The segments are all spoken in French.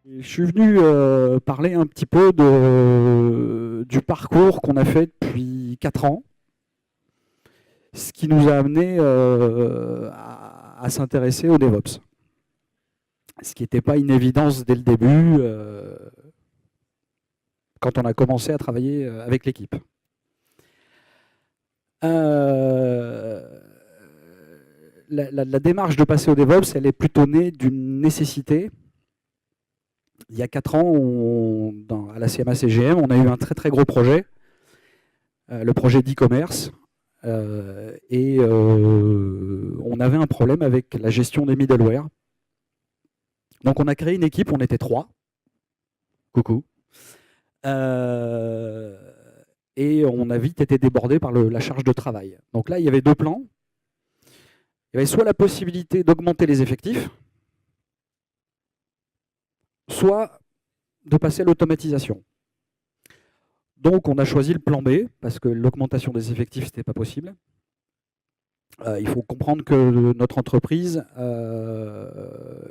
Et je suis venu parler un petit peu du parcours qu'on a fait depuis 4 ans, ce qui nous a amené à s'intéresser au DevOps. Ce qui n'était pas une évidence dès le début quand on a commencé à travailler avec l'équipe. La démarche de passer au DevOps, elle est plutôt née d'une nécessité. Il y a 4 ans, à la CMA-CGM, on a eu un très très gros projet, le projet d'e-commerce, et on avait un problème avec la gestion des middleware. Donc on a créé une équipe, on était 3. Coucou. Et on a vite été débordé par la charge de travail. Donc là, il y avait 2 plans. Il y avait soit la possibilité d'augmenter les effectifs, soit de passer à l'automatisation. Donc on a choisi le plan B, parce que l'augmentation des effectifs, ce n'était pas possible. Il faut comprendre que notre entreprise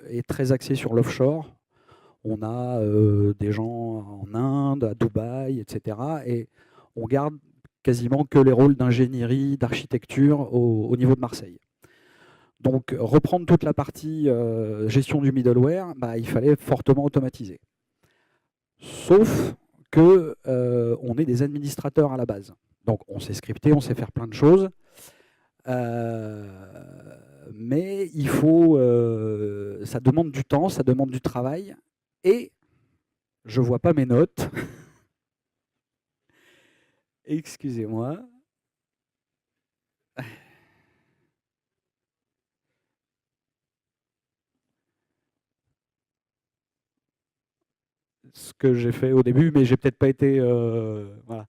est très axée sur l'offshore. On a des gens en Inde, à Dubaï, etc. Et on garde quasiment que les rôles d'ingénierie, d'architecture au niveau de Marseille. Donc reprendre toute la partie gestion du middleware, il fallait fortement automatiser. Sauf qu'on est des administrateurs à la base. Donc on sait scripter, on sait faire plein de choses. Mais il faut, ça demande du temps, ça demande du travail. Et je ne vois pas mes notes. Excusez-moi. Ce que j'ai fait au début, mais j'ai peut-être pas été. Voilà.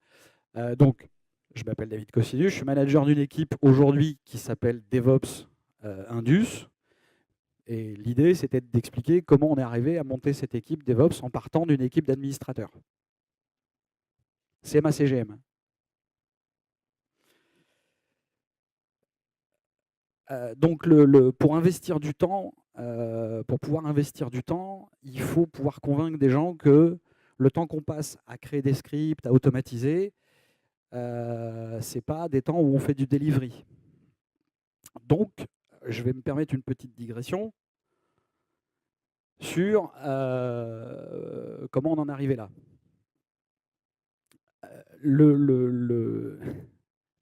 Donc, je m'appelle David Cossidus, je suis manager d'une équipe aujourd'hui qui s'appelle DevOps Indus. Et l'idée, c'était d'expliquer comment on est arrivé à monter cette équipe DevOps en partant d'une équipe d'administrateurs. CMA-CGM. Donc, pour investir du temps, pour pouvoir investir du temps, il faut pouvoir convaincre des gens que le temps qu'on passe à créer des scripts, à automatiser, ce n'est pas des temps où on fait du delivery. Donc, je vais me permettre une petite digression sur comment on en est arrivé là.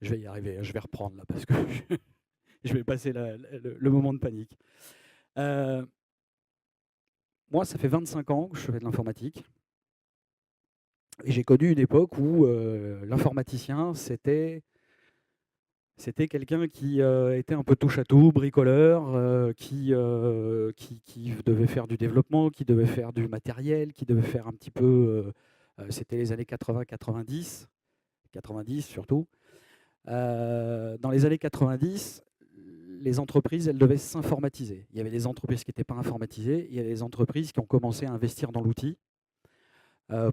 Je vais y arriver, je vais reprendre là parce que je vais passer le moment de panique. Moi, ça fait 25 ans que je fais de l'informatique. Et j'ai connu une époque où l'informaticien, c'était quelqu'un qui était un peu touche-à-tout, bricoleur, qui devait faire du développement, qui devait faire du matériel, qui devait faire un petit peu... c'était les années 80-90, 90 surtout. Dans les années 90, les entreprises, elles devaient s'informatiser. Il y avait des entreprises qui n'étaient pas informatisées, il y avait des entreprises qui ont commencé à investir dans l'outil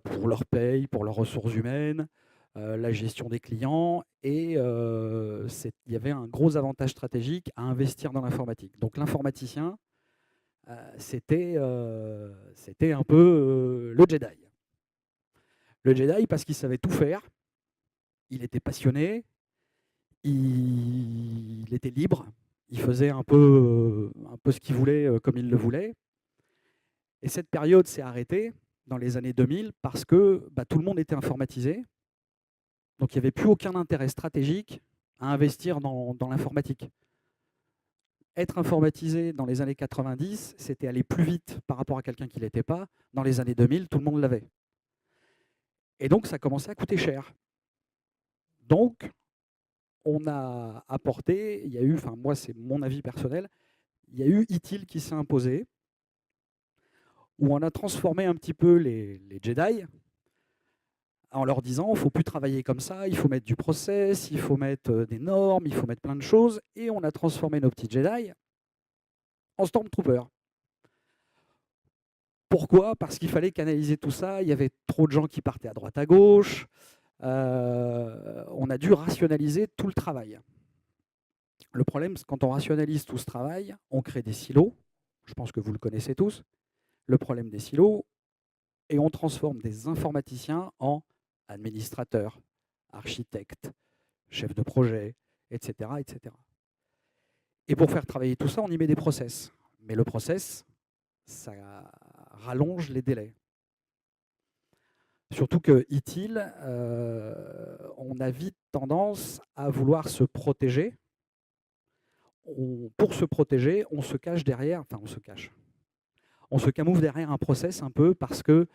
pour leur paye, pour leurs ressources humaines, la gestion des clients. Et il y avait un gros avantage stratégique à investir dans l'informatique. Donc l'informaticien, c'était un peu le Jedi. Le Jedi parce qu'il savait tout faire, il était passionné, il était libre, il faisait un peu ce qu'il voulait comme il le voulait. Et cette période s'est arrêtée dans les années 2000 parce que tout le monde était informatisé. Donc il n'y avait plus aucun intérêt stratégique à investir dans l'informatique. Être informatisé dans les années 90, c'était aller plus vite par rapport à quelqu'un qui ne l'était pas. Dans les années 2000, tout le monde l'avait. Et donc ça commençait à coûter cher. Donc on a apporté, il y a eu, enfin moi c'est mon avis personnel, il y a eu ITIL qui s'est imposé, où on a transformé un petit peu les Jedi en leur disant il ne faut plus travailler comme ça, il faut mettre du process, il faut mettre des normes, il faut mettre plein de choses. Et on a transformé nos petits Jedi en Stormtroopers. Pourquoi? Parce qu'il fallait canaliser tout ça, il y avait trop de gens qui partaient à droite à gauche, on a dû rationaliser tout le travail. Le problème, c'est quand on rationalise tout ce travail, on crée des silos, je pense que vous le connaissez tous. Le problème des silos, et on transforme des informaticiens en administrateurs, architectes, chefs de projet, etc., etc. Et pour faire travailler tout ça, on y met des process. Mais le process, ça rallonge les délais. Surtout que ITIL, on a vite tendance à vouloir se protéger. Pour se protéger, on se cache derrière, enfin on se cache. On se camoufle derrière un process un peu parce que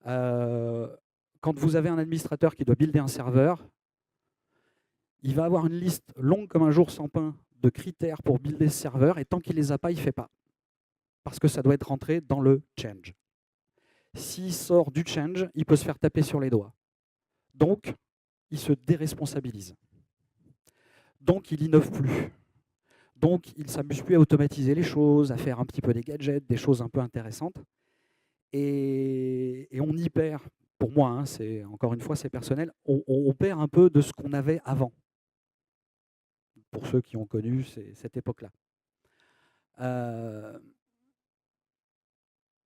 quand vous avez un administrateur qui doit builder un serveur, il va avoir une liste longue comme un jour sans pain de critères pour builder ce serveur et tant qu'il ne les a pas, il ne fait pas. Parce que ça doit être rentré dans le change. S'il sort du change, il peut se faire taper sur les doigts. Donc, il se déresponsabilise. Donc, il innove plus. Donc, il ne s'amuse plus à automatiser les choses, à faire un petit peu des gadgets, des choses un peu intéressantes. Et on y perd, pour moi, hein, encore une fois, c'est personnel, on perd un peu de ce qu'on avait avant, pour ceux qui ont connu cette époque-là.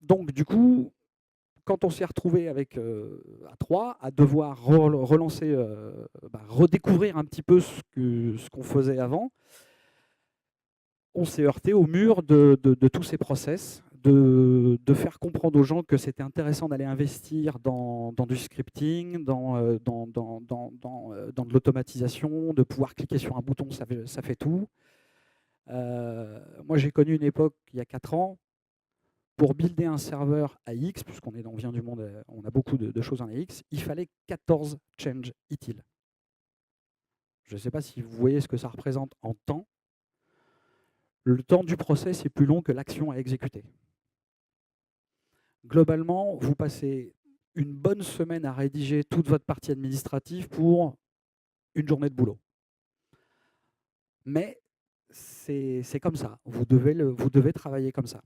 Donc, du coup, quand on s'est retrouvé avec à 3, à devoir relancer, redécouvrir un petit peu ce qu'on faisait avant, on s'est heurté au mur de tous ces process, de faire comprendre aux gens que c'était intéressant d'aller investir dans du scripting, dans de l'automatisation, de pouvoir cliquer sur un bouton, ça fait tout. Moi, j'ai connu une époque, il y a 4 ans, pour builder un serveur AX, puisqu'on vient du monde, on a beaucoup de choses en AX, il fallait 14 change ITIL. Je ne sais pas si vous voyez ce que ça représente en temps. Le temps du process est plus long que l'action à exécuter. Globalement, vous passez une bonne semaine à rédiger toute votre partie administrative pour une journée de boulot. Mais c'est comme ça. Vous devez travailler comme ça.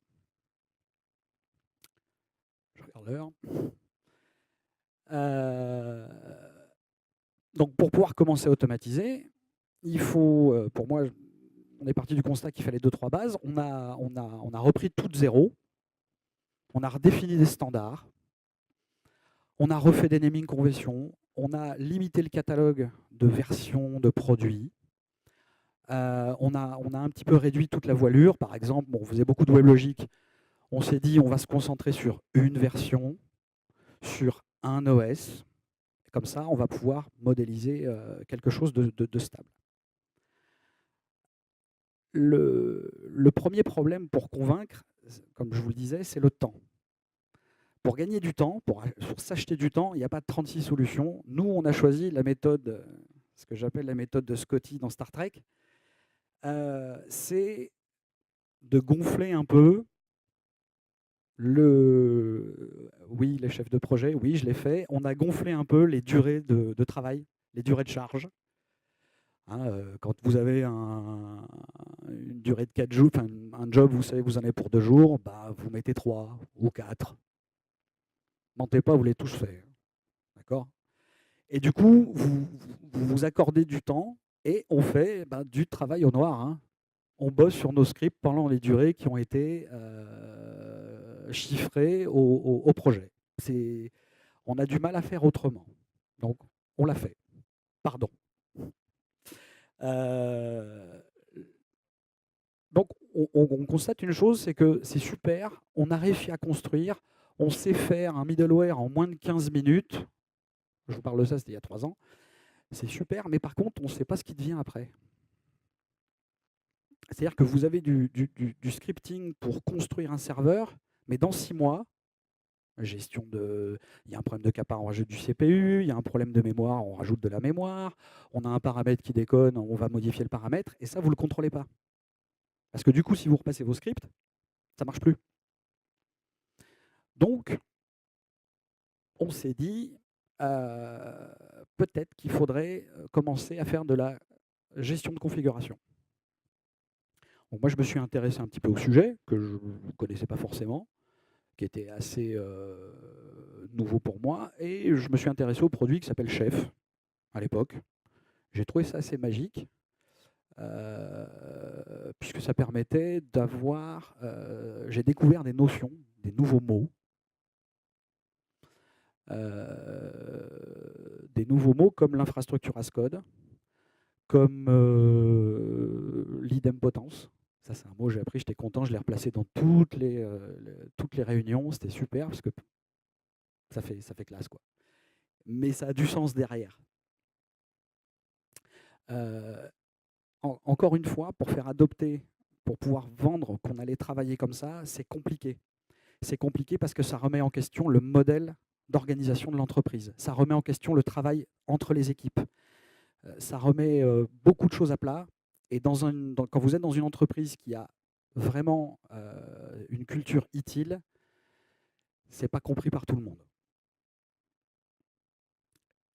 Je regarde l'heure. Donc, pour pouvoir commencer à automatiser, il faut, pour moi, on est parti du constat qu'il fallait 2-3 bases. On a repris tout de zéro. On a redéfini des standards. On a refait des naming conventions. On a limité le catalogue de versions de produits. On a un petit peu réduit toute la voilure. Par exemple, on faisait beaucoup de WebLogic. On s'est dit on va se concentrer sur une version, sur un OS. Et comme ça, on va pouvoir modéliser quelque chose de stable. Le premier problème pour convaincre, comme je vous le disais, c'est le temps. Pour gagner du temps, pour s'acheter du temps, il n'y a pas de 36 solutions. Nous, on a choisi la méthode, ce que j'appelle la méthode de Scotty dans Star Trek. C'est de gonfler un peu oui, les chefs de projet, oui, je l'ai fait. On a gonflé un peu les durées de travail, les durées de charge. Hein, quand vous avez une durée de 4 jours, un job, vous savez que vous en avez pour 2 jours, bah, vous mettez 3 ou 4. Mentez pas, vous les tous fait. D'accord ? Et du coup, vous accordez du temps et on fait du travail au noir. Hein. On bosse sur nos scripts pendant les durées qui ont été chiffrées au projet. On a du mal à faire autrement. Donc, on l'a fait. Pardon. Donc, on constate une chose, c'est que c'est super, on a réussi à construire, on sait faire un middleware en moins de 15 minutes. Je vous parle de ça, c'était il y a 3 ans. C'est super, mais par contre, on ne sait pas ce qui devient après. C'est-à-dire que vous avez du scripting pour construire un serveur, mais dans 6 mois, il y a un problème de capa, on rajoute du CPU, il y a un problème de mémoire, on rajoute de la mémoire, on a un paramètre qui déconne, on va modifier le paramètre, et ça, vous ne le contrôlez pas. Parce que du coup, si vous repassez vos scripts, ça ne marche plus. Donc, on s'est dit, peut-être qu'il faudrait commencer à faire de la gestion de configuration. Donc moi, je me suis intéressé un petit peu au sujet, que je ne connaissais pas forcément, qui était assez nouveau pour moi, et je me suis intéressé au produit qui s'appelle Chef, à l'époque. J'ai trouvé ça assez magique, puisque ça permettait d'avoir... j'ai découvert des notions, des nouveaux mots, des nouveaux mots comme l'infrastructure as code, comme l'idempotence. Ça, c'est un mot que j'ai appris, j'étais content, je l'ai replacé dans toutes les réunions, c'était super, parce que ça fait classe, quoi. Mais ça a du sens derrière. Encore une fois, pour faire adopter, pour pouvoir vendre qu'on allait travailler comme ça, c'est compliqué. C'est compliqué parce que ça remet en question le modèle d'organisation de l'entreprise. Ça remet en question le travail entre les équipes. Ça remet beaucoup de choses à plat. Et quand vous êtes dans une entreprise qui a vraiment une culture utile, ce n'est pas compris par tout le monde.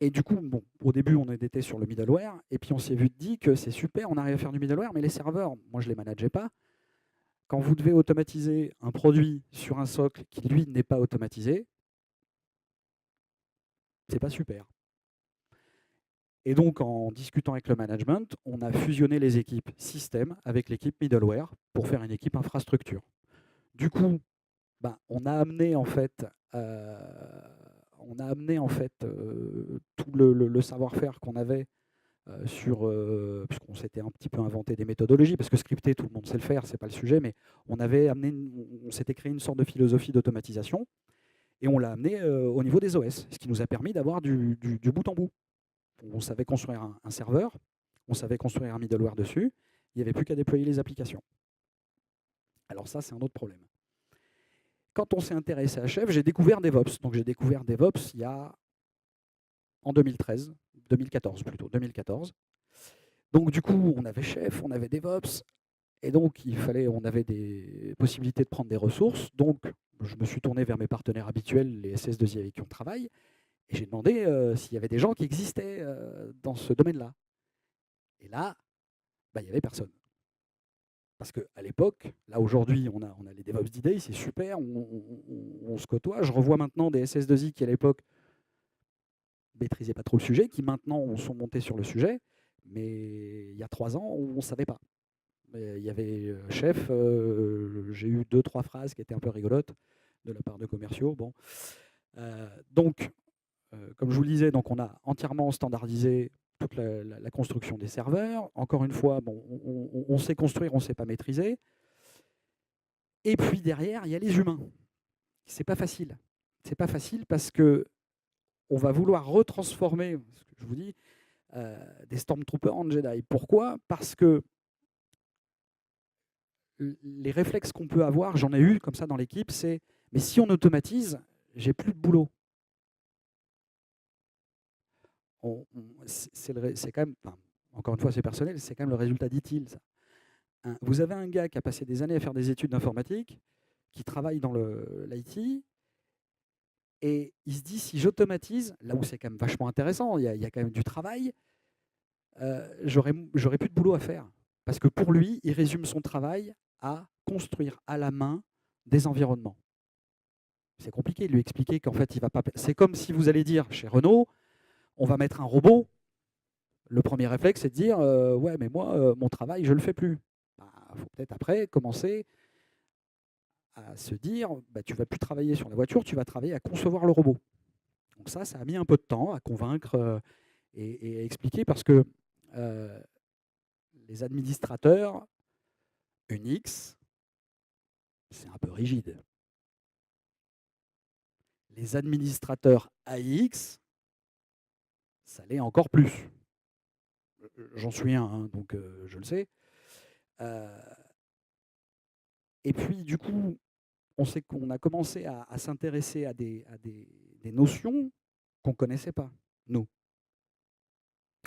Et du coup, bon, au début, on était sur le middleware, et puis on s'est dit que c'est super, on arrive à faire du middleware, mais les serveurs, moi je ne les manageais pas. Quand vous devez automatiser un produit sur un socle qui, lui, n'est pas automatisé, c'est pas super. Et donc, en discutant avec le management, on a fusionné les équipes système avec l'équipe middleware pour faire une équipe infrastructure. Du coup, on a amené en fait, tout le savoir-faire qu'on avait puisqu'on s'était un petit peu inventé des méthodologies, parce que scripter, tout le monde sait le faire, c'est pas le sujet, mais on s'était créé une sorte de philosophie d'automatisation et on l'a amené au niveau des OS, ce qui nous a permis d'avoir du bout en bout. On savait construire un serveur, on savait construire un middleware dessus, il n'y avait plus qu'à déployer les applications. Alors ça, c'est un autre problème. Quand on s'est intéressé à Chef, j'ai découvert DevOps. Donc j'ai découvert DevOps en 2014 plutôt, 2014. Donc du coup, on avait Chef, on avait DevOps, et donc on avait des possibilités de prendre des ressources. Donc je me suis tourné vers mes partenaires habituels, les SS2I avec qui on travaille, et j'ai demandé s'il y avait des gens qui existaient dans ce domaine-là. Et là, il n'y avait personne. Parce qu'à l'époque, là aujourd'hui, on a les DevOps d'idées, c'est super, on se côtoie. Je revois maintenant des SS2I qui à l'époque ne maîtrisaient pas trop le sujet, qui maintenant sont montés sur le sujet, mais il y a 3 ans, on ne savait pas. Il y avait chef, j'ai eu 2-3 phrases qui étaient un peu rigolotes de la part de commerciaux. Bon. Donc, comme je vous le disais, donc on a entièrement standardisé toute la construction des serveurs. Encore une fois, bon, on sait construire, on ne sait pas maîtriser. Et puis derrière, il y a les humains. C'est pas facile. C'est pas facile parce que on va vouloir retransformer, ce que je vous dis, des Stormtroopers en Jedi. Pourquoi? Parce que les réflexes qu'on peut avoir, j'en ai eu comme ça dans l'équipe, c'est mais si on automatise, j'ai plus de boulot. C'est quand même, enfin, encore une fois, c'est personnel, c'est quand même le résultat d'ITIL. Vous avez un gars qui a passé des années à faire des études d'informatique, qui travaille dans l'IT, et il se dit, si j'automatise, là où c'est quand même vachement intéressant, il y a quand même du travail, j'aurais plus de boulot à faire. Parce que pour lui, il résume son travail à construire à la main des environnements. C'est compliqué de lui expliquer qu'en fait, il va pas. C'est comme si vous allez dire chez Renault, on va mettre un robot. Le premier réflexe, c'est de dire ouais, mais moi, mon travail, je ne le fais plus. Il faut peut-être après commencer à se dire tu ne vas plus travailler sur la voiture, tu vas travailler à concevoir le robot. Donc ça a mis un peu de temps à convaincre et à expliquer parce que les administrateurs Unix, c'est un peu rigide. Les administrateurs AX, ça l'est encore plus. J'en suis un, hein, donc je le sais. Et puis, du coup, on sait qu'on a commencé à s'intéresser à des notions qu'on ne connaissait pas, nous.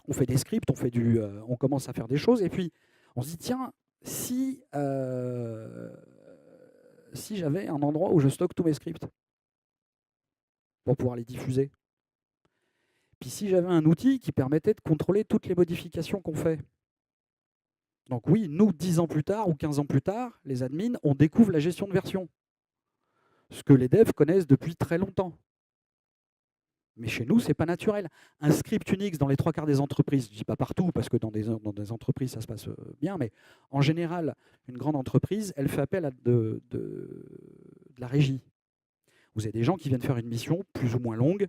On fait des scripts, on commence à faire des choses, et puis on se dit, tiens, si j'avais un endroit où je stocke tous mes scripts pour pouvoir les diffuser. Puis si j'avais un outil qui permettait de contrôler toutes les modifications qu'on fait. Donc oui, nous, 10 ans plus tard ou 15 ans plus tard, les admins, on découvre la gestion de version. Ce que les devs connaissent depuis très longtemps. Mais chez nous, ce n'est pas naturel. Un script Unix dans les 3 quarts des entreprises, je ne dis pas partout, parce que dans des entreprises, ça se passe bien, mais en général, une grande entreprise, elle fait appel à de la régie. Vous avez des gens qui viennent faire une mission plus ou moins longue,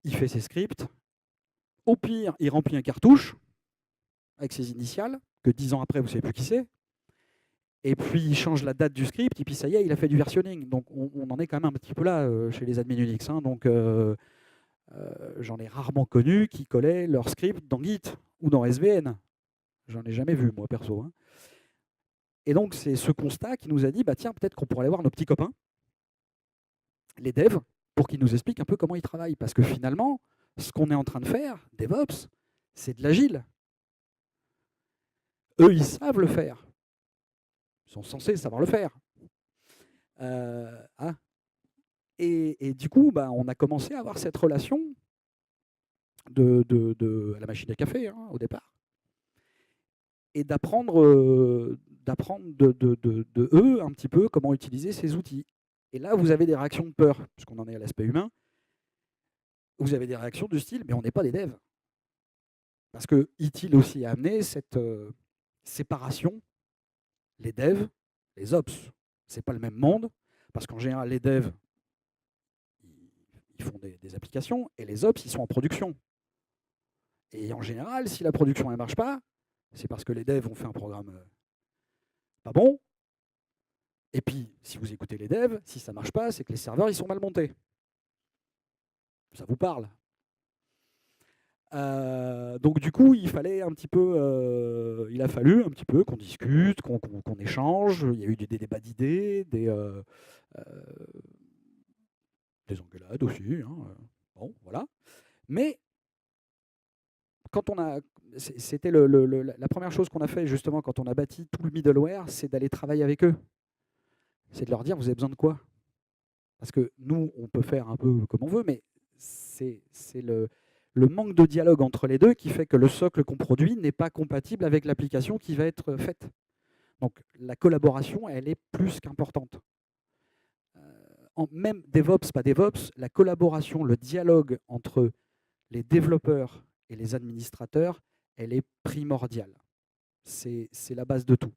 il fait ses scripts, au pire, il remplit un cartouche avec ses initiales, que 10 ans après, vous ne savez plus qui c'est, et puis il change la date du script, et puis ça y est, il a fait du versionning. Donc on en est quand même un petit peu là chez les admins Unix. Hein. Donc j'en ai rarement connu qui collaient leur script dans Git ou dans SVN. J'en ai jamais vu, moi, perso. Hein. Et donc c'est ce constat qui nous a dit, bah tiens, peut-être qu'on pourrait aller voir nos petits copains, les devs, pour qu'ils nous expliquent un peu comment ils travaillent. Parce que finalement, ce qu'on est en train de faire, DevOps, c'est de l'agile. Eux, ils savent le faire. Ils sont censés savoir le faire. Hein. Et du coup, bah, on a commencé à avoir cette relation à la machine à café, hein, au départ, et d'apprendre de eux un petit peu comment utiliser ces outils. Et là, vous avez des réactions de peur, puisqu'on en est à l'aspect humain. Vous avez des réactions du style, mais on n'est pas des devs. Parce que ITIL aussi a amené cette séparation, les devs, les ops. C'est pas le même monde, parce qu'en général, les devs, ils font des applications, et les ops, ils sont en production. Et en général, si la production ne marche pas, c'est parce que les devs ont fait un programme pas bon. Et puis, si vous écoutez les devs, si ça ne marche pas, c'est que les serveurs ils sont mal montés. Ça vous parle. Donc du coup, il a fallu un petit peu qu'on discute, qu'on échange. Il y a eu des débats d'idées, des engueulades aussi. Hein. Bon, voilà. Mais quand on a, c'était la première chose qu'on a fait justement quand on a bâti tout le middleware, c'est d'aller travailler avec eux. C'est de leur dire, vous avez besoin de quoi? Parce que nous, on peut faire un peu comme on veut, mais c'est le manque de dialogue entre les deux qui fait que le socle qu'on produit n'est pas compatible avec l'application qui va être faite. Donc la collaboration, elle est plus qu'importante. Même DevOps, pas DevOps, la collaboration, le dialogue entre les développeurs et les administrateurs, elle est primordiale. C'est la base de tout.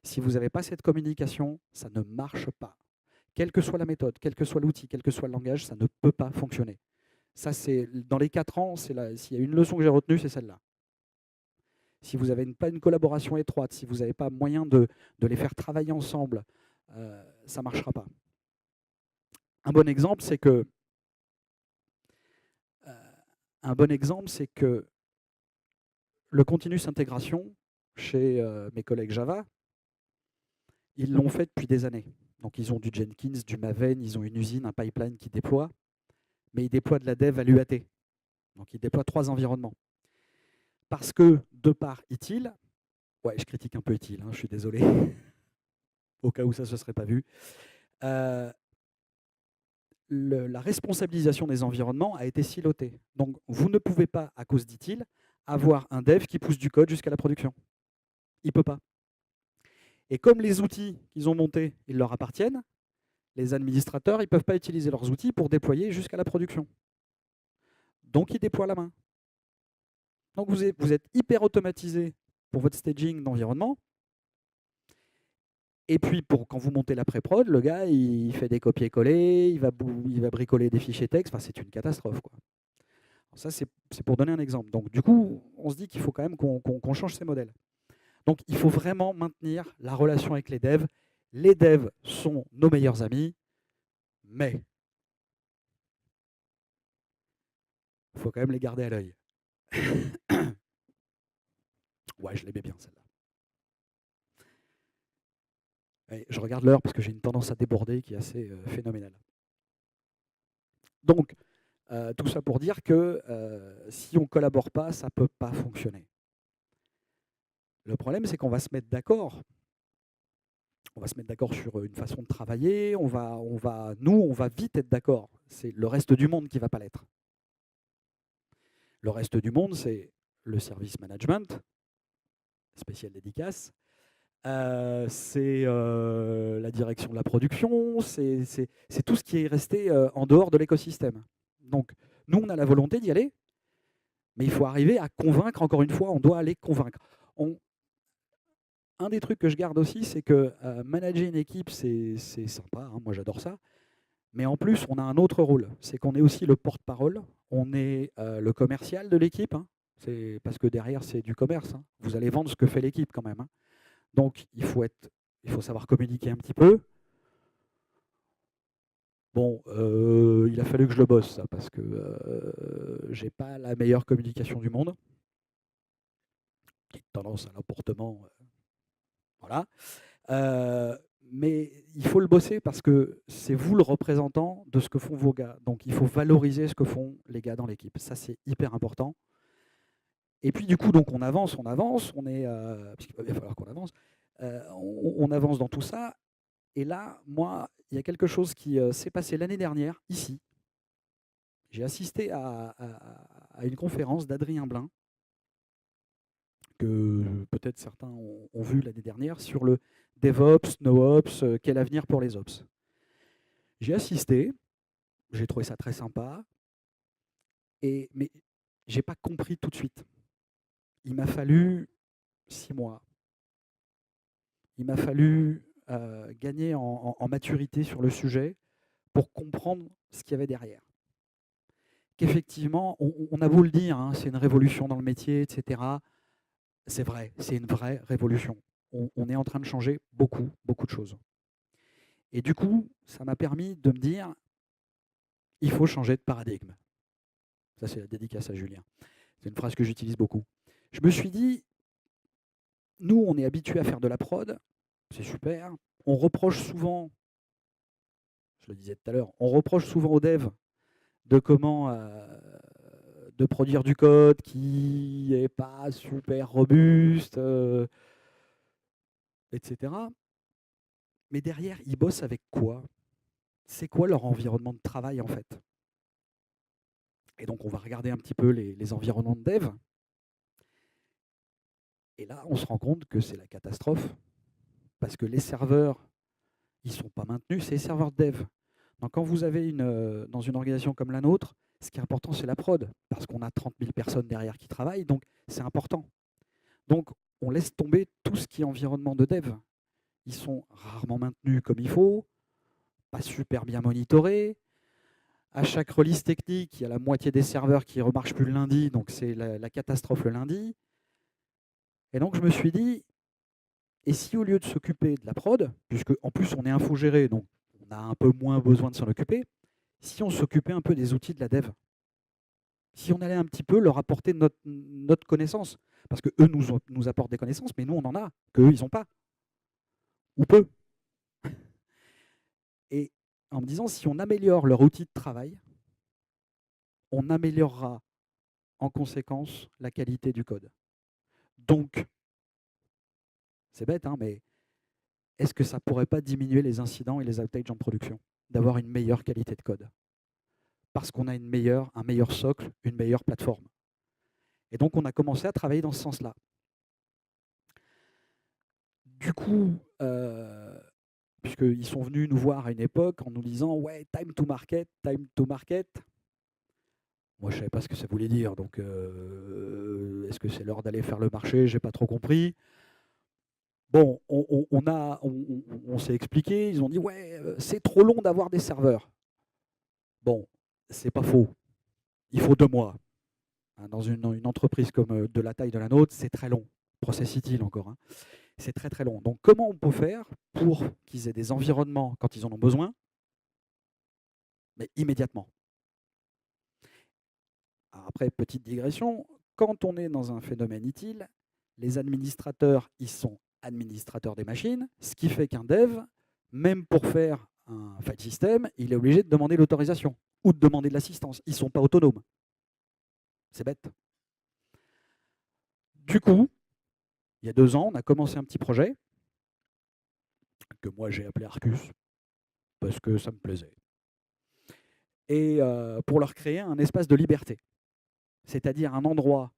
Si vous n'avez pas cette communication, ça ne marche pas. Quelle que soit la méthode, quel que soit l'outil, quel que soit le langage, ça ne peut pas fonctionner. Ça, c'est dans les 4 ans, s'il y a une leçon que j'ai retenue, c'est celle-là. Si vous n'avez pas une collaboration étroite, si vous n'avez pas moyen de les faire travailler ensemble, ça ne marchera pas. Un bon exemple, c'est que le continuous intégration chez mes collègues Java, ils l'ont fait depuis des années. Donc ils ont du Jenkins, du Maven, ils ont une usine, un pipeline qui déploie, mais ils déploient de la dev à l'UAT. Donc ils déploient 3 environnements. Parce que, de par ITIL, ouais, je critique un peu ITIL, hein, je suis désolé, au cas où ça ne se serait pas vu, la responsabilisation des environnements a été silotée. Donc vous ne pouvez pas, à cause d'ITIL, avoir un dev qui pousse du code jusqu'à la production. Il ne peut pas. Et comme les outils qu'ils ont montés, ils leur appartiennent, les administrateurs, ils ne peuvent pas utiliser leurs outils pour déployer jusqu'à la production. Donc ils déploient la main. Donc vous êtes hyper automatisé pour votre staging d'environnement. Et puis, quand vous montez la pré-prod, le gars, il fait des copier-coller, il va bricoler des fichiers texte. Enfin, c'est une catastrophe, quoi. Alors ça, c'est pour donner un exemple. Donc, du coup, on se dit qu'il faut quand même qu'on change ces modèles. Donc, il faut vraiment maintenir la relation avec les devs. Les devs sont nos meilleurs amis, mais il faut quand même les garder à l'œil. Ouais, je l'aimais bien, celle-là. Je regarde l'heure parce que j'ai une tendance à déborder qui est assez phénoménale. Donc, tout ça pour dire que si on ne collabore pas, ça ne peut pas fonctionner. Le problème, c'est qu'on va se mettre d'accord. On va se mettre d'accord sur une façon de travailler. On va vite être d'accord. C'est le reste du monde qui ne va pas l'être. Le reste du monde, c'est le service management, spécial dédicace. C'est la direction de la production. C'est tout ce qui est resté en dehors de l'écosystème. Donc, nous, on a la volonté d'y aller. Mais il faut arriver à convaincre, encore une fois, on doit aller convaincre. Un des trucs que je garde aussi, c'est que manager une équipe, c'est sympa, hein, moi j'adore ça, Mais en plus, on a un autre rôle, c'est qu'on est aussi le porte-parole, on est le commercial de l'équipe, hein. C'est parce que derrière, c'est du commerce, hein. Vous allez vendre ce que fait l'équipe quand même, hein. Donc, il faut savoir communiquer un petit peu. Bon, il a fallu que je le bosse, ça, parce que j'ai pas la meilleure communication du monde. Petite tendance à l'emportement, voilà. Mais il faut le bosser parce que c'est vous le représentant de ce que font vos gars. Donc il faut valoriser ce que font les gars dans l'équipe. Ça, c'est hyper important. Et puis du coup, donc on avance, on est, parce qu'il va bien falloir qu'on avance. On avance dans tout ça. Et là, moi, il y a quelque chose qui s'est passé l'année dernière ici. J'ai assisté à une conférence d'Adrien Blin que peut-être certains ont vu l'année dernière sur le DevOps, NoOps, quel avenir pour les Ops. J'ai assisté, j'ai trouvé ça très sympa, mais je n'ai pas compris tout de suite. Il m'a fallu 6 mois. Il m'a fallu gagner en maturité sur le sujet pour comprendre ce qu'il y avait derrière. Qu'effectivement, on a beau le dire, hein, c'est une révolution dans le métier, etc. C'est vrai, c'est une vraie révolution. On est en train de changer beaucoup, beaucoup de choses. Et du coup, ça m'a permis de me dire, il faut changer de paradigme. Ça, c'est la dédicace à Julien. C'est une phrase que j'utilise beaucoup. Je me suis dit, nous, on est habitués à faire de la prod, c'est super. On reproche souvent, je le disais tout à l'heure, on reproche souvent aux devs de comment de produire du code qui n'est pas super robuste, etc. Mais derrière, ils bossent avec quoi? C'est quoi leur environnement de travail en fait? Et donc, on va regarder un petit peu les environnements de dev. Et là, on se rend compte que c'est la catastrophe. Parce que les serveurs, ils ne sont pas maintenus, c'est les serveurs de dev. Donc, quand vous avez dans une organisation comme la nôtre, ce qui est important, c'est la prod. Parce qu'on a 30 000 personnes derrière qui travaillent, donc c'est important. Donc, on laisse tomber tout ce qui est environnement de dev. Ils sont rarement maintenus comme il faut, pas super bien monitorés. À chaque release technique, il y a la moitié des serveurs qui ne remarchent plus le lundi, donc c'est la catastrophe le lundi. Et donc, je me suis dit, et si au lieu de s'occuper de la prod, puisque en plus on est infogéré, donc on a un peu moins besoin de s'en occuper, si on s'occupait un peu des outils de la dev, si on allait un petit peu leur apporter notre connaissance, parce qu'eux nous apportent des connaissances, mais nous on en a, qu'eux ils n'ont pas, ou peu. Et en me disant, si on améliore leur outil de travail, on améliorera en conséquence la qualité du code. Donc, c'est bête, hein, mais est-ce que ça ne pourrait pas diminuer les incidents et les outages en production, d'avoir une meilleure qualité de code? Parce qu'on a un meilleur socle, une meilleure plateforme. Et donc, on a commencé à travailler dans ce sens-là. Du coup, puisqu'ils sont venus nous voir à une époque en nous disant « Ouais, time to market, time to market ». Moi, je ne savais pas ce que ça voulait dire. Donc, est-ce que c'est l'heure d'aller faire le marché? Je n'ai pas trop compris. Bon, on s'est expliqué. Ils ont dit « Ouais, c'est trop long d'avoir des serveurs ». Bon, c'est pas faux. Il faut 2 mois. Dans une entreprise comme de la taille de la nôtre, c'est très long. Process utile encore, hein. C'est très très long. Donc comment on peut faire pour qu'ils aient des environnements quand ils en ont besoin, mais immédiatement? Alors après, petite digression, quand on est dans un phénomène utile, les administrateurs, ils sont administrateurs des machines, ce qui fait qu'un dev, même pour faire un file system, il est obligé de demander l'autorisation ou de demander de l'assistance. Ils ne sont pas autonomes. C'est bête. Du coup, il y a 2 ans, on a commencé un petit projet que moi j'ai appelé Arcus, parce que ça me plaisait. Et pour leur créer un espace de liberté, c'est-à-dire un endroit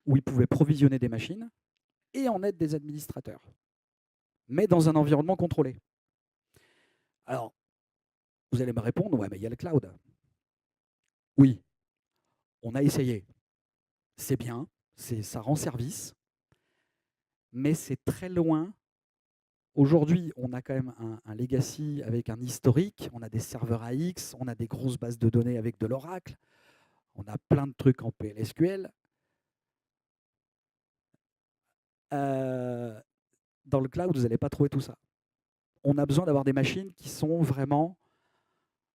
où ils pouvaient provisionner des machines et en être des administrateurs, mais dans un environnement contrôlé. Alors, vous allez me répondre, ouais, mais il y a le cloud. Oui, on a essayé. C'est bien, ça rend service, mais c'est très loin Aujourd'hui, on a quand même un legacy avec un historique, on a des serveurs AX, on a des grosses bases de données avec de l'Oracle, on a plein de trucs en PLSQL. Dans le cloud, vous n'allez pas trouver tout ça. On a besoin d'avoir des machines qui sont vraiment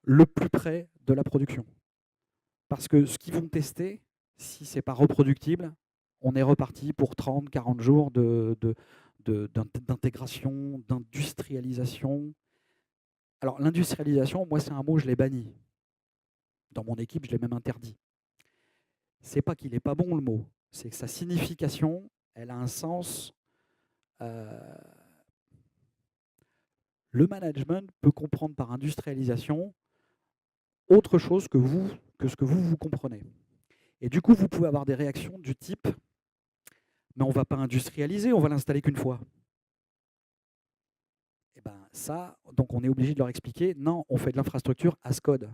le plus près de la production. Parce que ce qu'ils vont tester, si ce n'est pas reproductible, on est reparti pour 30, 40 jours d'intégration, d'industrialisation. Alors l'industrialisation, moi c'est un mot, je l'ai banni. Dans mon équipe, je l'ai même interdit. C'est pas qu'il n'est pas bon le mot, c'est que sa signification, elle a un sens. Le management peut comprendre par industrialisation autre chose que ce que vous comprenez. Et du coup, vous pouvez avoir des réactions du type « mais on ne va pas industrialiser, on va l'installer qu'une fois ». Et ben ça, donc on est obligé de leur expliquer « non, on fait de l'infrastructure as code ».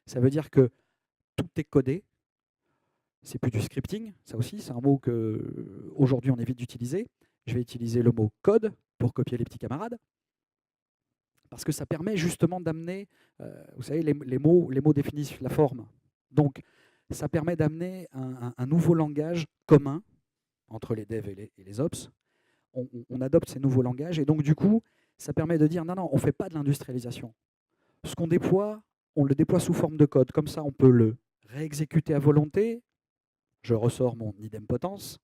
Ça veut dire que tout est codé, c'est plus du scripting, ça aussi, c'est un mot qu'aujourd'hui on évite d'utiliser. Je vais utiliser le mot code pour copier les petits camarades, parce que ça permet justement d'amener, vous savez, les mots définissent la forme. Donc, ça permet d'amener un nouveau langage commun entre les devs et les ops. On adopte ces nouveaux langages, et donc du coup, ça permet de dire non, non, on ne fait pas de l'industrialisation. Ce qu'on déploie, on le déploie sous forme de code. Comme ça, on peut le réexécuter à volonté. Je ressors mon idempotence.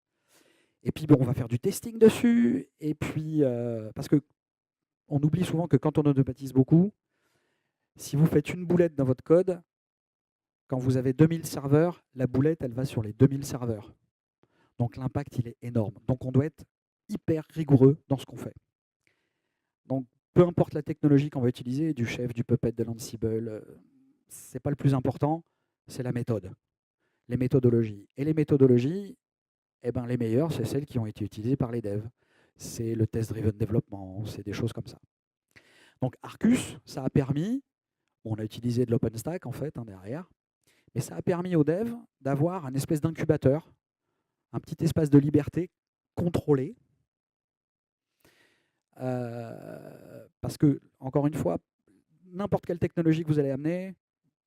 Et puis, bon, on va faire du testing dessus. Et puis, parce qu'on oublie souvent que quand on automatise beaucoup, si vous faites une boulette dans votre code, quand vous avez 2000 serveurs, la boulette, elle va sur les 2000 serveurs. Donc l'impact, il est énorme. Donc on doit être hyper rigoureux dans ce qu'on fait. Donc peu importe la technologie qu'on va utiliser, du Chef, du Puppet, de l'Ansible, ce n'est pas le plus important, c'est la méthode, les méthodologies. Et les méthodologies, eh ben, les meilleures, c'est celles qui ont été utilisées par les devs. C'est le test-driven development, c'est des choses comme ça. Donc Arcus, ça a permis, on a utilisé de l'OpenStack en fait derrière, mais ça a permis aux devs d'avoir un espèce d'incubateur, un petit espace de liberté contrôlé. Parce que, encore une fois, n'importe quelle technologie que vous allez amener,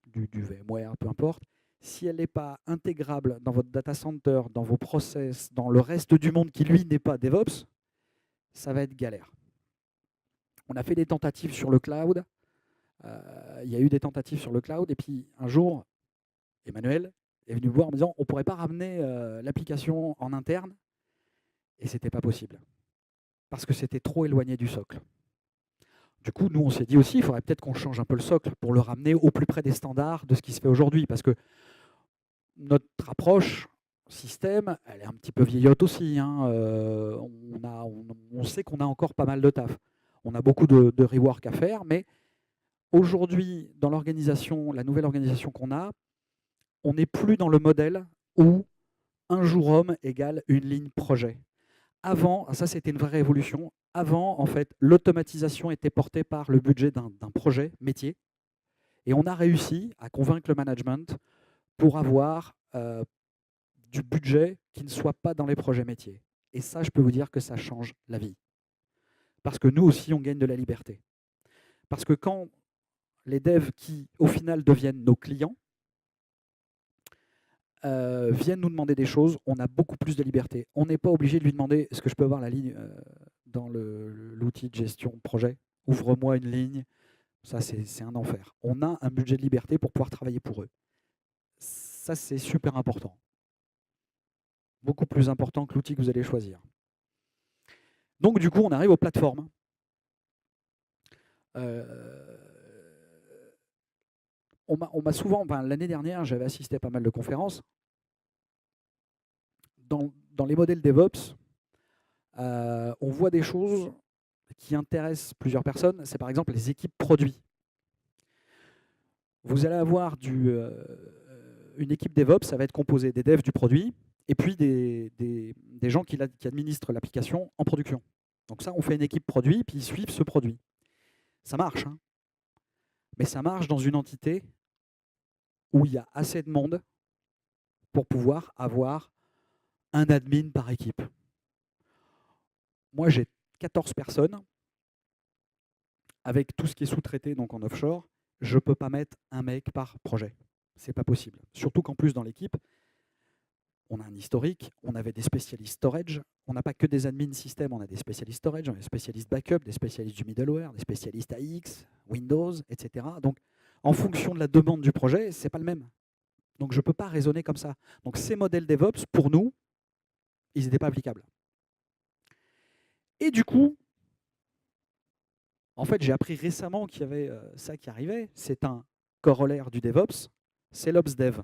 du VMware, peu importe, si elle n'est pas intégrable dans votre data center, dans vos process, dans le reste du monde qui, lui, n'est pas DevOps, ça va être galère. On a fait des tentatives sur le cloud. Il y a eu des tentatives sur le cloud. Et puis, un jour, Emmanuel est venu me voir en me disant on ne pourrait pas ramener l'application en interne. Et ce n'était pas possible. Parce que c'était trop éloigné du socle. Du coup, nous, on s'est dit aussi, il faudrait peut-être qu'on change un peu le socle pour le ramener au plus près des standards de ce qui se fait aujourd'hui. Parce que notre approche système, elle est un petit peu vieillotte aussi. On sait qu'on a encore pas mal de taf. On a beaucoup de rework à faire, mais aujourd'hui, dans l'organisation, la nouvelle organisation qu'on a, on n'est plus dans le modèle où un jour homme égale une ligne projet. Avant, ça c'était une vraie révolution, avant, en fait, l'automatisation était portée par le budget d'un projet métier, et on a réussi à convaincre le management pour avoir du budget qui ne soit pas dans les projets métiers. Et ça, je peux vous dire que ça change la vie. Parce que nous aussi, on gagne de la liberté. Parce que quand les devs qui, au final, deviennent nos clients, viennent nous demander des choses, on a beaucoup plus de liberté. On n'est pas obligé de lui demander « est-ce que je peux avoir la ligne dans l'outil de gestion projet ? Ouvre-moi une ligne. » Ça, c'est un enfer. On a un budget de liberté pour pouvoir travailler pour eux. Ça, c'est super important. Beaucoup plus important que l'outil que vous allez choisir. Donc, du coup, on arrive aux plateformes. On m'a souvent, l'année dernière, j'avais assisté à pas mal de conférences. Dans les modèles DevOps, on voit des choses qui intéressent plusieurs personnes. C'est par exemple les équipes produits. Vous allez avoir une équipe DevOps, ça va être composé des devs du produit et puis des gens qui administrent l'application en production. Donc ça, on fait une équipe produit, puis ils suivent ce produit. Ça marche, hein, mais ça marche dans une entité où il y a assez de monde pour pouvoir avoir un admin par équipe. Moi, j'ai 14 personnes, avec tout ce qui est sous-traité donc en offshore, je ne peux pas mettre un mec par projet. Ce n'est pas possible. Surtout qu'en plus, dans l'équipe, on a un historique, on avait des spécialistes storage, on n'a pas que des admins système, on a des spécialistes storage, on a des spécialistes backup, des spécialistes du middleware, des spécialistes AX, Windows, etc. Donc, en fonction de la demande du projet, ce n'est pas le même. Donc, je ne peux pas raisonner comme ça. Donc, ces modèles DevOps, pour nous, ils n'étaient pas applicables. Et du coup, en fait, j'ai appris récemment qu'il y avait ça qui arrivait. C'est un corollaire du DevOps, c'est l'OpsDev.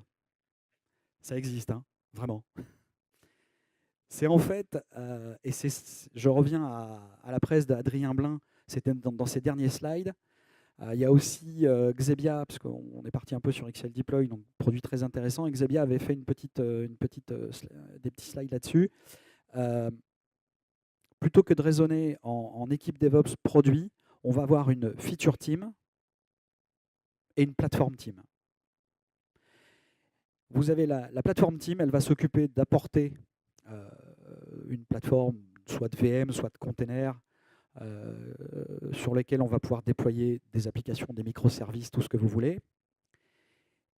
Ça existe, hein, vraiment. C'est en fait, et je reviens à la presse d'Adrien Blin, c'était dans ses derniers slides. Il y a aussi Xebia, parce qu'on est parti un peu sur XL Deploy, donc produit très intéressant. Et Xebia avait fait des petits slides là-dessus. Plutôt que de raisonner en équipe DevOps produit, on va avoir une feature team et une plateforme team. Vous avez la plateforme team, elle va s'occuper d'apporter une plateforme, soit de VM, soit de container, sur lesquels on va pouvoir déployer des applications, des microservices, tout ce que vous voulez.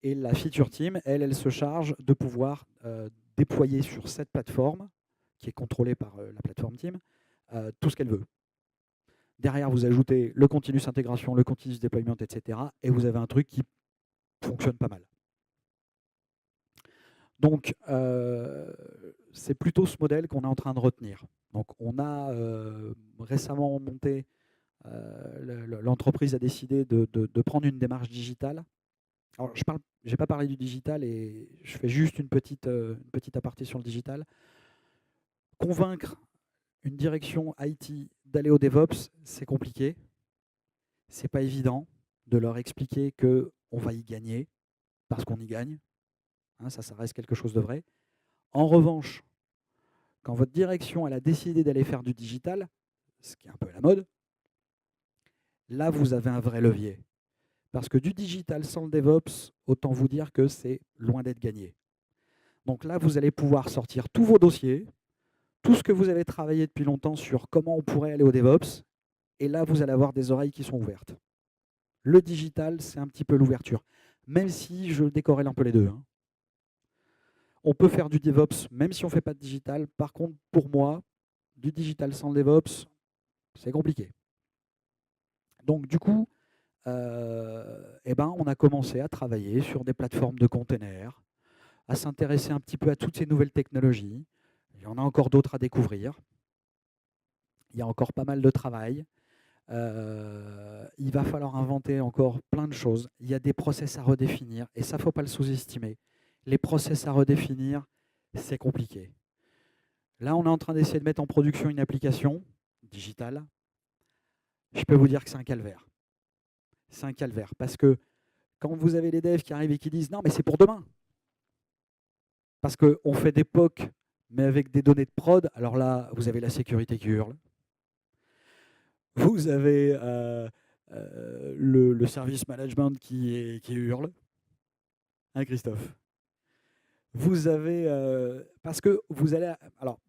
Et la feature team, elle se charge de pouvoir déployer sur cette plateforme, qui est contrôlée par la plateforme team, tout ce qu'elle veut. Derrière, vous ajoutez le continuous intégration, le continuous deployment, etc. Et vous avez un truc qui fonctionne pas mal. Donc, c'est plutôt ce modèle qu'on est en train de retenir. Donc, on a récemment monté, l'entreprise a décidé de prendre une démarche digitale. Alors, je n'ai pas parlé du digital et je fais juste une petite aparté sur le digital. Convaincre une direction IT d'aller au DevOps, c'est compliqué. Ce n'est pas évident de leur expliquer qu'on va y gagner parce qu'on y gagne. Hein, ça reste quelque chose de vrai. En revanche, quand votre direction elle a décidé d'aller faire du digital, ce qui est un peu la mode, là, vous avez un vrai levier. Parce que du digital sans le DevOps, autant vous dire que c'est loin d'être gagné. Donc là, vous allez pouvoir sortir tous vos dossiers, tout ce que vous avez travaillé depuis longtemps sur comment on pourrait aller au DevOps, et là, vous allez avoir des oreilles qui sont ouvertes. Le digital, c'est un petit peu l'ouverture, même si je décorrèle un peu les deux. Hein. On peut faire du DevOps même si on ne fait pas de digital. Par contre, pour moi, du digital sans le DevOps, c'est compliqué. Donc du coup, on a commencé à travailler sur des plateformes de containers, à s'intéresser un petit peu à toutes ces nouvelles technologies. Il y en a encore d'autres à découvrir. Il y a encore pas mal de travail. Il va falloir inventer encore plein de choses. Il y a des process à redéfinir et ça, il ne faut pas le sous-estimer. Les process à redéfinir, c'est compliqué. Là, on est en train d'essayer de mettre en production une application digitale. Je peux vous dire que c'est un calvaire. C'est un calvaire parce que quand vous avez les devs qui arrivent et qui disent « Non, mais c'est pour demain », parce qu'on fait des POC, mais avec des données de prod, alors là, vous avez la sécurité qui hurle. Vous avez le service management qui hurle. Hein, Christophe? Vous avez... parce que vous allez... Alors,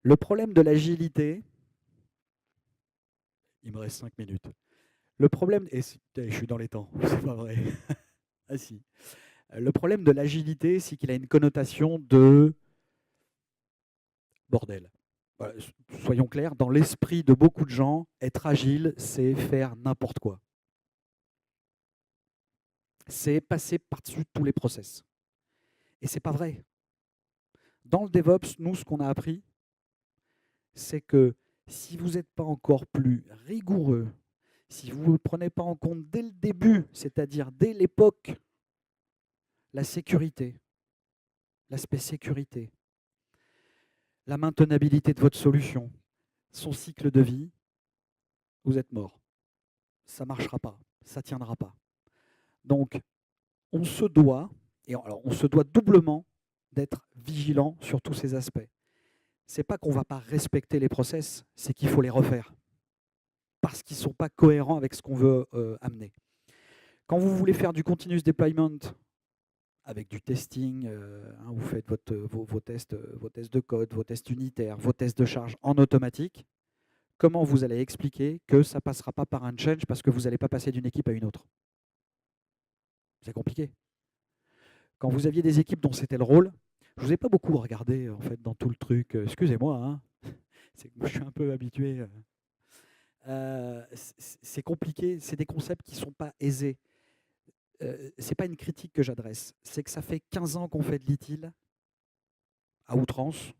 le problème de l'agilité... Il me reste 5 minutes. Le problème... Et je suis dans les temps, c'est pas vrai. Ah si. Le problème de l'agilité, c'est qu'il a une connotation de bordel. Voilà, soyons clairs, dans l'esprit de beaucoup de gens, être agile, c'est faire n'importe quoi. C'est passer par-dessus tous les process. Et ce n'est pas vrai. Dans le DevOps, nous, ce qu'on a appris, c'est que si vous n'êtes pas encore plus rigoureux, si vous ne prenez pas en compte dès le début, c'est-à-dire dès l'époque, la sécurité, l'aspect sécurité, la maintenabilité de votre solution, son cycle de vie, vous êtes mort. Ça ne marchera pas, ça ne tiendra pas. Donc, on se doit, et alors on se doit doublement d'être vigilant sur tous ces aspects. Ce n'est pas qu'on ne va pas respecter les process, c'est qu'il faut les refaire. Parce qu'ils ne sont pas cohérents avec ce qu'on veut amener. Quand vous voulez faire du continuous deployment avec du testing, vous faites vos tests de code, vos tests unitaires, vos tests de charge en automatique, comment vous allez expliquer que ça ne passera pas par un change parce que vous n'allez pas passer d'une équipe à une autre? C'est compliqué. Quand vous aviez des équipes dont c'était le rôle, je ne vous ai pas beaucoup regardé en fait, dans tout le truc. Excusez-moi, hein. C'est que moi, je suis un peu habitué. C'est compliqué, c'est des concepts qui ne sont pas aisés. Ce n'est pas une critique que j'adresse, c'est que ça fait 15 ans qu'on fait de l'ITIL à outrance.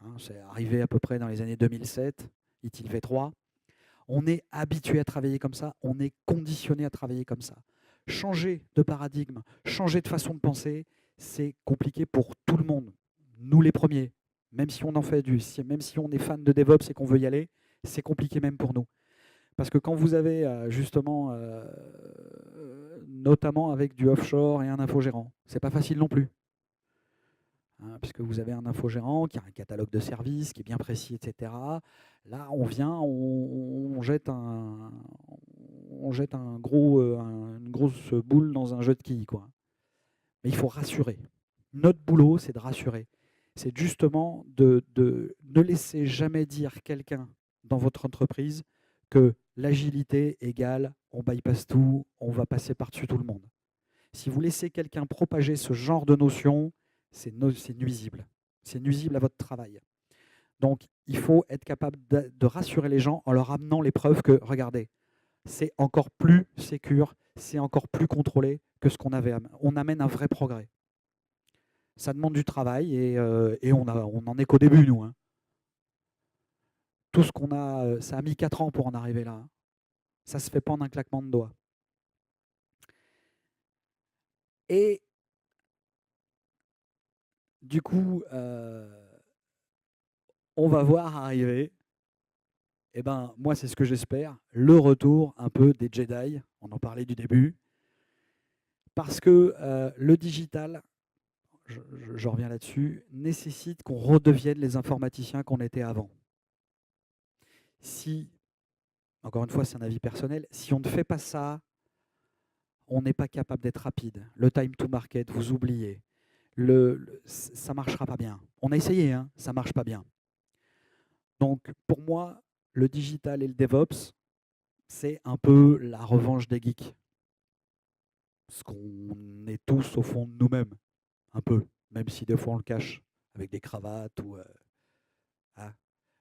Hein, c'est arrivé à peu près dans les années 2007, ITIL V3. On est habitué à travailler comme ça, on est conditionné à travailler comme ça. Changer de paradigme, changer de façon de penser, c'est compliqué pour tout le monde. Nous les premiers, même si on en fait même si on est fan de DevOps et qu'on veut y aller, c'est compliqué même pour nous. Parce que quand vous avez justement, notamment avec du offshore et un infogérant, c'est pas facile non plus. Hein, puisque vous avez un infogérant qui a un catalogue de services qui est bien précis, etc. Là, on vient, on jette une grosse boule dans un jeu de quilles, quoi. Mais il faut rassurer. Notre boulot, c'est de rassurer. C'est justement de ne laisser jamais dire quelqu'un dans votre entreprise que l'agilité égale on bypass tout, on va passer par-dessus tout le monde. Si vous laissez quelqu'un propager ce genre de notion, c'est nuisible. C'est nuisible à votre travail. Donc, il faut être capable de rassurer les gens en leur amenant les preuves que, regardez, c'est encore plus sécure, c'est encore plus contrôlé que ce qu'on avait. On amène un vrai progrès. Ça demande du travail et on n'en est qu'au début, nous. Hein. Tout ce qu'on a, ça a mis 4 ans pour en arriver là. Hein. Ça ne se fait pas en un claquement de doigts. Et du coup, on va voir arriver, eh ben, moi c'est ce que j'espère, le retour un peu des Jedi, on en parlait du début, parce que le digital, je reviens là-dessus, nécessite qu'on redevienne les informaticiens qu'on était avant. Si, encore une fois c'est un avis personnel, si on ne fait pas ça, on n'est pas capable d'être rapide. Le time to market, vous oubliez. Ça ne marchera pas bien. On a essayé, hein, ça ne marche pas bien. Donc pour moi, le digital et le DevOps, c'est un peu la revanche des geeks. Ce qu'on est tous au fond de nous-mêmes, un peu, même si des fois on le cache avec des cravates ou... ah,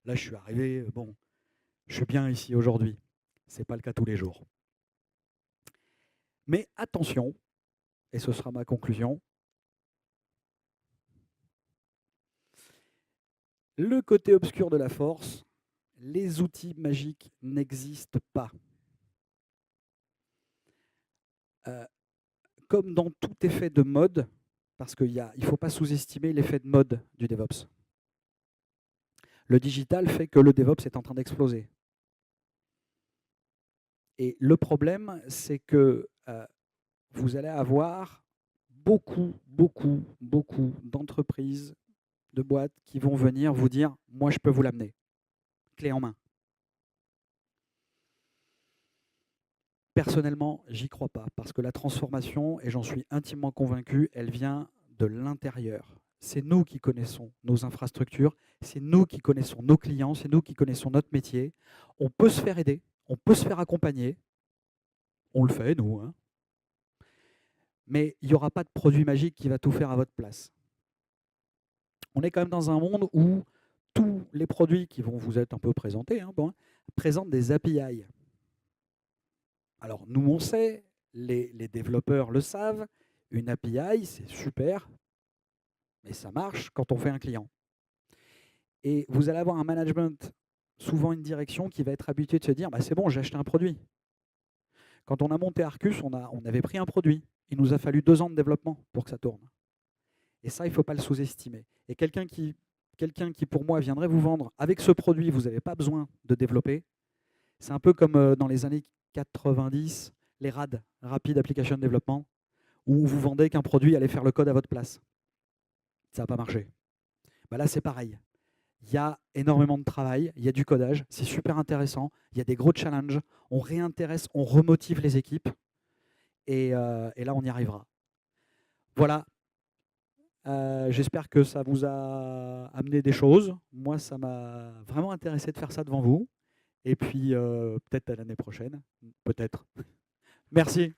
là je suis arrivé, bon, je suis bien ici aujourd'hui. Ce n'est pas le cas tous les jours. Mais attention, et ce sera ma conclusion, le côté obscur de la force, les outils magiques n'existent pas. Comme dans tout effet de mode, parce qu'il ne faut pas sous-estimer l'effet de mode du DevOps. Le digital fait que le DevOps est en train d'exploser. Et le problème, c'est que vous allez avoir beaucoup d'entreprises, de boîtes qui vont venir vous dire « moi, je peux vous l'amener ». Clé en main. Personnellement, j'y crois pas, parce que la transformation, et j'en suis intimement convaincu, elle vient de l'intérieur. C'est nous qui connaissons nos infrastructures, c'est nous qui connaissons nos clients, c'est nous qui connaissons notre métier. On peut se faire aider, on peut se faire accompagner, on le fait, nous. Hein. Mais il n'y aura pas de produit magique qui va tout faire à votre place. On est quand même dans un monde où tous les produits qui vont vous être un peu présentés présentent des API. Alors, nous, on sait, les développeurs le savent, une API, c'est super, mais ça marche quand on fait un client. Et vous allez avoir un management, souvent une direction, qui va être habituée de se dire bah, « c'est bon, j'ai acheté un produit ». Quand on a monté Arcus, on avait pris un produit. Il nous a fallu 2 ans de développement pour que ça tourne. Et ça, il ne faut pas le sous-estimer. Et quelqu'un qui, pour moi, viendrait vous vendre avec ce produit, vous n'avez pas besoin de développer. C'est un peu comme dans les années 90, les RAD, Rapid Application Development, où vous vendez qu'un produit allait faire le code à votre place. Ça n'a pas marché. Bah là, c'est pareil. Il y a énormément de travail, il y a du codage, c'est super intéressant, il y a des gros challenges, on réintéresse, on remotive les équipes, et là, on y arrivera. Voilà. J'espère que ça vous a amené des choses. Moi, ça m'a vraiment intéressé de faire ça devant vous. Et puis, peut-être à l'année prochaine. Peut-être. Merci.